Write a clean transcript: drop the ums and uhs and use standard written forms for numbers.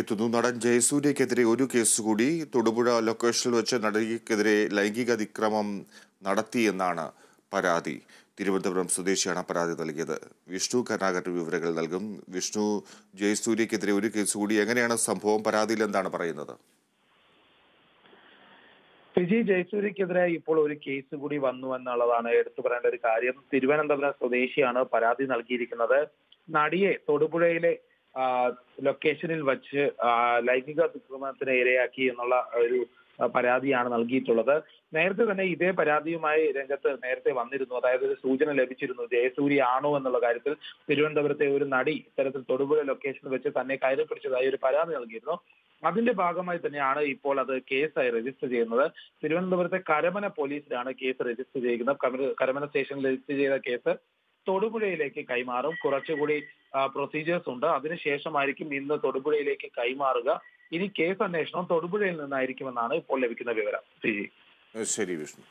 എത്തുന്നു. നടൻ ജയസൂര്യക്കെതിരെ ഒരു കേസ് കൂടി. തൊടുപുഴ ലൊക്കേഷനിൽ വെച്ച് നടിക്കെതിരെ ലൈംഗിക അതിക്രമം നടത്തിയെന്നാണ് പരാതി. തിരുവനന്തപുരം സ്വദേശിയാണ് പരാതി നൽകിയത്. വിഷ്ണു കരുണാകരൻ വിവരങ്ങൾ നൽകും. വിഷ്ണു, ജയസൂര്യക്കെതിരെ ഒരു കേസ് കൂടി. എങ്ങനെയാണ് സംഭവം? പരാതിയിൽ എന്താണ് പറയുന്നത്? ജയസൂര്യക്കെതിരെ ഇപ്പോൾ ഒരു കേസ് കൂടി വന്നു എന്നുള്ളതാണ് എടുത്തു പറയേണ്ട ഒരു കാര്യം. തിരുവനന്തപുരം സ്വദേശിയാണ് പരാതി നൽകിയിരിക്കുന്നത്. നടിയെ തൊടുപുഴയിലെ ലൊക്കേഷനിൽ വച്ച് ലൈംഗിക അതിക്രമത്തിന് ഇരയാക്കി എന്നുള്ള ഒരു പരാതിയാണ് നൽകിയിട്ടുള്ളത്. നേരത്തെ തന്നെ ഇതേ പരാതിയുമായി രംഗത്ത് നേരത്തെ വന്നിരുന്നു. അതായത് ഒരു സൂചന ലഭിച്ചിരുന്നു ജയസൂര്യ ആണോ എന്നുള്ള കാര്യത്തിൽ. തിരുവനന്തപുരത്തെ ഒരു നടി ഇത്തരത്തിൽ തൊടുപുഴ ലൊക്കേഷനിൽ വെച്ച് തന്നെ കയറി പിടിച്ചതായി ഒരു പരാതി നൽകിയിരുന്നു. അതിന്റെ ഭാഗമായി തന്നെയാണ് ഇപ്പോൾ അത് കേസായി രജിസ്റ്റർ ചെയ്യുന്നത്. തിരുവനന്തപുരത്തെ കരമന പോലീസിലാണ് കേസ് രജിസ്റ്റർ ചെയ്യുന്നത്. കരമന സ്റ്റേഷനിൽ രജിസ്റ്റർ ചെയ്ത കേസ് തൊടുപുഴയിലേക്ക് കൈമാറും. കുറച്ചുകൂടി പ്രൊസീജിയേഴ്സ് ഉണ്ട്. അതിനുശേഷമായിരിക്കും ഇന്ന് തൊടുപുഴയിലേക്ക് കൈമാറുക. ഇനി കേസ് അന്വേഷണം തൊടുപുഴയിൽ നിന്നായിരിക്കുമെന്നാണ് ഇപ്പോൾ ലഭിക്കുന്ന വിവരം. ശരി വിഷ്ണു.